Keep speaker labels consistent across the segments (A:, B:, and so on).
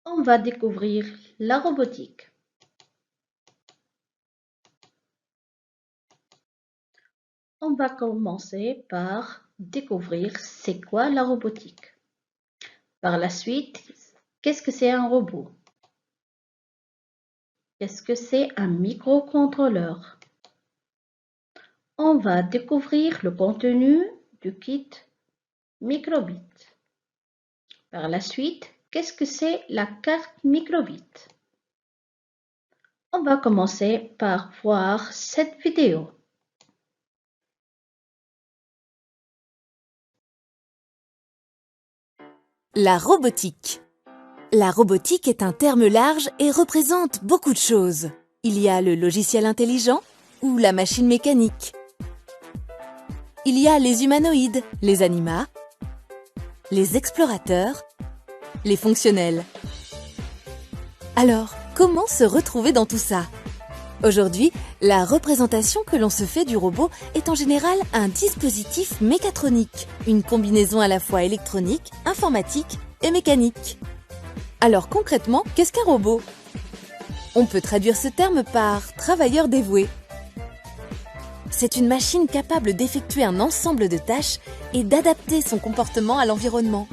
A: On va découvrir la robotique. On va commencer par découvrir c'est quoi la robotique. Par la suite, qu'est-ce que c'est un robot? Qu'est-ce que c'est un microcontrôleur? On va découvrir le contenu du kit microbit. Par la suite, qu'est-ce que c'est la carte microbit? On va commencer par voir cette vidéo.
B: La robotique. La robotique est un terme large et représente beaucoup de choses. Il y a le logiciel intelligent ou la machine mécanique. Il y a les humanoïdes, les animats, les explorateurs, les fonctionnels. Alors, comment se retrouver dans tout ça? Aujourd'hui, la représentation que l'on se fait du robot est en général un dispositif mécatronique, une combinaison à la fois électronique, informatique et mécanique. Alors concrètement, qu'est-ce qu'un robot? On peut traduire ce terme par « travailleur dévoué ». C'est une machine capable d'effectuer un ensemble de tâches et d'adapter son comportement à l'environnement.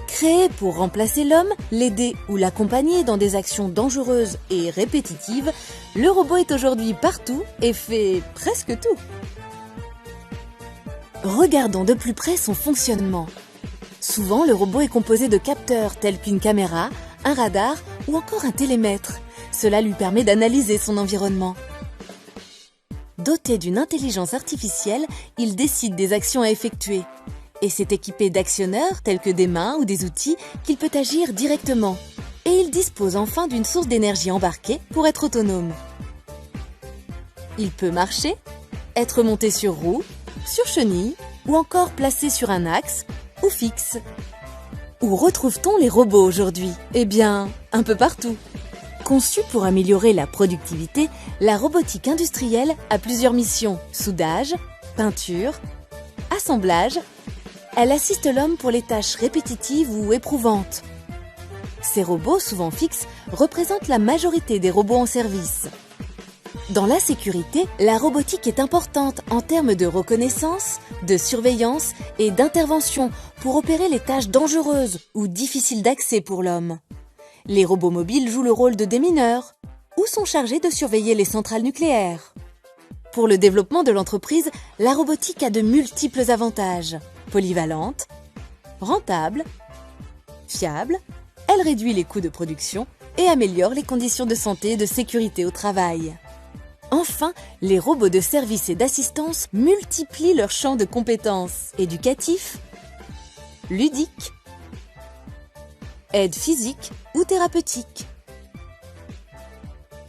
B: Créé pour remplacer l'homme, l'aider ou l'accompagner dans des actions dangereuses et répétitives, le robot est aujourd'hui partout et fait presque tout. Regardons de plus près son fonctionnement. Souvent, le robot est composé de capteurs tels qu'une caméra, un radar ou encore un télémètre. Cela lui permet d'analyser son environnement. Doté d'une intelligence artificielle, il décide des actions à effectuer. Et c'est équipé d'actionneurs tels que des mains ou des outils qu'il peut agir directement. Et il dispose enfin d'une source d'énergie embarquée pour être autonome. Il peut marcher, être monté sur roue, sur chenille ou encore placé sur un axe ou fixe. Où retrouve-t-on les robots aujourd'hui? Eh bien, un peu partout. Conçue pour améliorer la productivité, la robotique industrielle a plusieurs missions: soudage, peinture, assemblage. Elle assiste l'homme pour les tâches répétitives ou éprouvantes. Ces robots, souvent fixes, représentent la majorité des robots en service. Dans la sécurité, la robotique est importante en termes de reconnaissance, de surveillance et d'intervention pour opérer les tâches dangereuses ou difficiles d'accès pour l'homme. Les robots mobiles jouent le rôle de démineurs ou sont chargés de surveiller les centrales nucléaires. Pour le développement de l'entreprise, la robotique a de multiples avantages. Polyvalente, rentable, fiable, elle réduit les coûts de production et améliore les conditions de santé et de sécurité au travail. Enfin, les robots de service et d'assistance multiplient leur champ de compétences: éducatif, ludique, aide physique ou thérapeutique.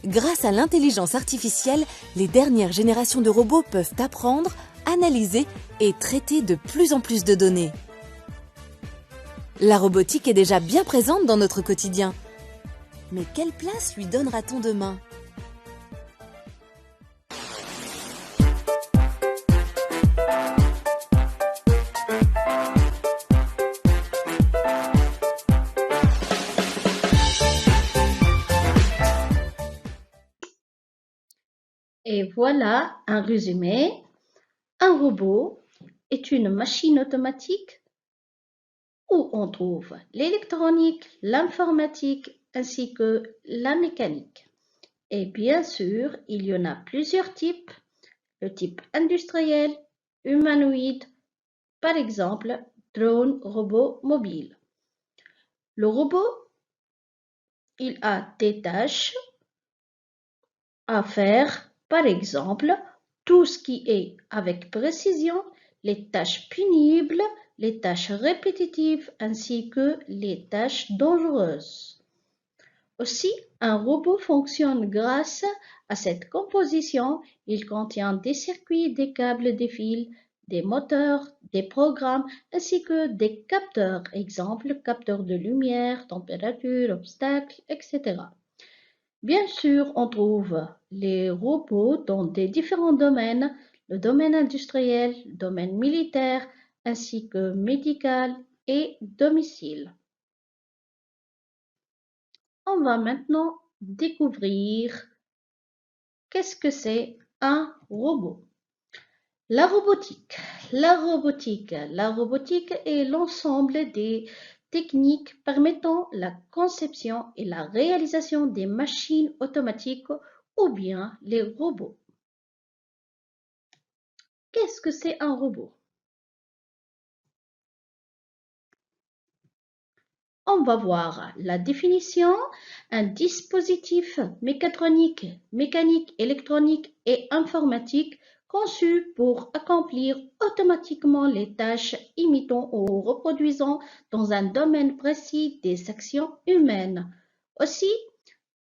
B: Grâce à l'intelligence artificielle, les dernières générations de robots peuvent apprendre, analyser et traiter de plus en plus de données. La robotique est déjà bien présente dans notre quotidien. Mais quelle place lui donnera-t-on demain?
A: Et voilà un résumé. Un robot est une machine automatique où on trouve l'électronique, l'informatique ainsi que la mécanique. Et bien sûr, il y en a plusieurs types. Le type industriel, humanoïde, par exemple, drone, robot mobile. Le robot, il a des tâches à faire, par exemple, tout ce qui est avec précision, les tâches pénibles, les tâches répétitives ainsi que les tâches dangereuses. Aussi, un robot fonctionne grâce à cette composition. Il contient des circuits, des câbles, des fils, des moteurs, des programmes ainsi que des capteurs, exemple capteurs de lumière, température, obstacles, etc. Bien sûr, on trouve les robots dans des différents domaines, le domaine industriel, le domaine militaire, ainsi que médical et domicile. On va maintenant découvrir qu'est-ce que c'est un robot. La robotique. La robotique est l'ensemble des techniques permettant la conception et la réalisation des machines automatiques ou bien les robots. Qu'est-ce que c'est un robot? On va voir la définition. Un dispositif mécatronique, mécanique, électronique et informatique conçu pour accomplir automatiquement les tâches imitant ou reproduisant dans un domaine précis des actions humaines. Aussi,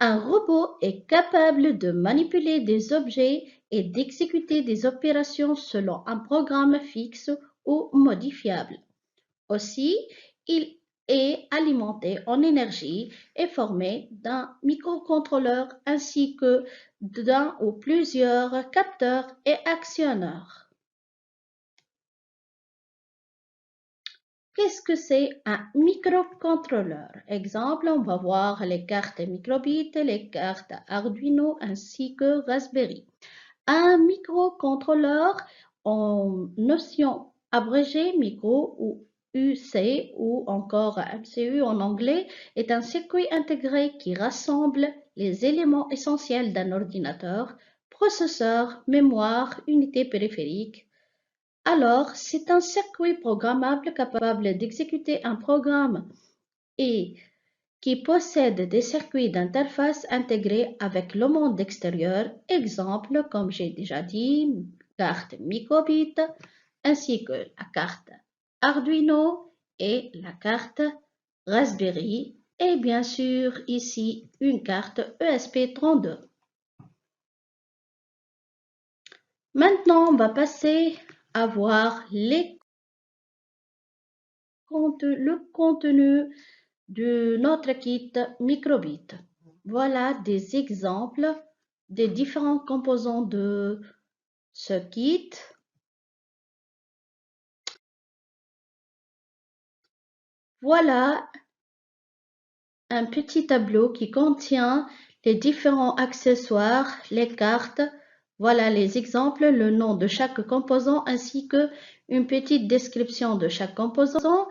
A: un robot est capable de manipuler des objets et d'exécuter des opérations selon un programme fixe ou modifiable. Aussi, il est alimenté en énergie et formé d'un microcontrôleur ainsi que d'un ou plusieurs capteurs et actionneurs. Qu'est-ce que c'est un microcontrôleur? Exemple, on va voir les cartes microbit, les cartes Arduino ainsi que Raspberry. Un microcontrôleur, en notion abrégée micro ou UC ou encore MCU en anglais, est un circuit intégré qui rassemble les éléments essentiels d'un ordinateur, processeur, mémoire, unité périphérique. Alors, c'est un circuit programmable capable d'exécuter un programme et qui possède des circuits d'interface intégrés avec le monde extérieur, exemple, comme j'ai déjà dit, carte microbit, ainsi que la carte Arduino et la carte Raspberry, et bien sûr ici une carte ESP32. Maintenant, on va passer à voir le contenu de notre kit microbit. Voilà des exemples des différents composants de ce kit. Voilà un petit tableau qui contient les différents accessoires, les cartes. Voilà les exemples, le nom de chaque composant ainsi que une petite description de chaque composant.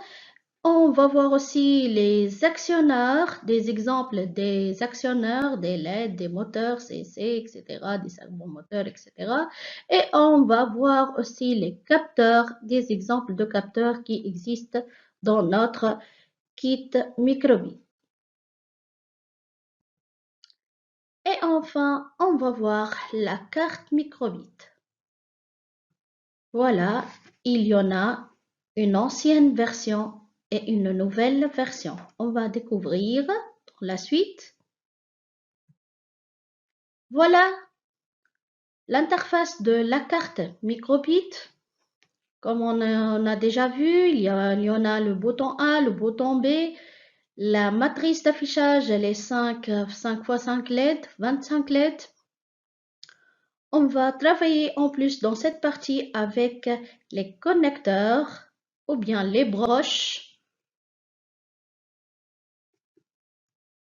A: On va voir aussi les actionneurs, des exemples des actionneurs, des LED, des moteurs CC, etc., des servomoteurs, etc. Et on va voir aussi les capteurs, des exemples de capteurs qui existent dans notre kit microbit. Et enfin, on va voir la carte microbit. Voilà, il y en a une ancienne version et une nouvelle version. On va découvrir la suite. Voilà l'interface de la carte microbit. Comme on a déjà vu, il y en a le bouton A, le bouton B, la matrice d'affichage, elle est 5 x 5 LED, 25 LED. On va travailler en plus dans cette partie avec les connecteurs ou bien les broches.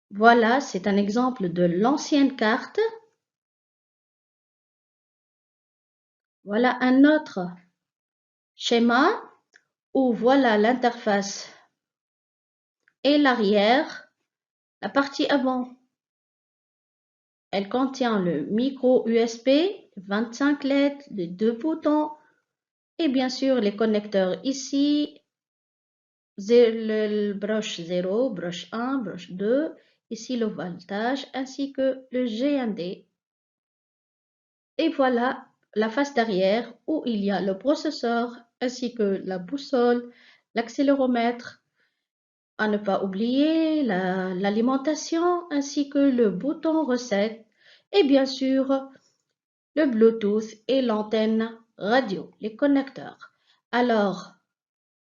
A: Voilà, c'est un exemple de l'ancienne carte. Voilà un autre schéma où voilà l'interface et l'arrière. La partie avant, elle contient le micro USB, 25 LED, les deux boutons et bien sûr les connecteurs ici, le broche 0, broche 1, broche 2, ici le voltage ainsi que le GND. Et voilà la face d'arrière où il y a le processeur ainsi que la boussole, l'accéléromètre, à ne pas oublier l'alimentation ainsi que le bouton recette et bien sûr le Bluetooth et l'antenne radio, les connecteurs. Alors,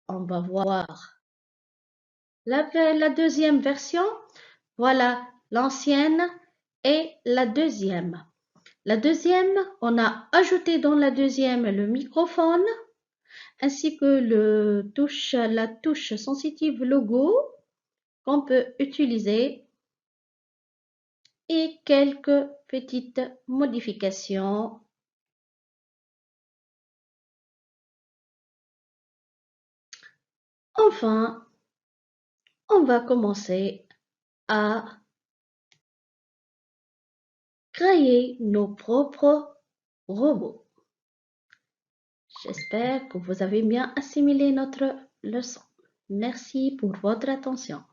A: on va voir la deuxième version. Voilà l'ancienne et la deuxième. La deuxième, on a ajouté dans la deuxième le microphone ainsi que la touche sensitive logo qu'on peut utiliser et quelques petites modifications. Enfin, on va commencer à créer nos propres robots. J'espère que vous avez bien assimilé notre leçon. Merci pour votre attention.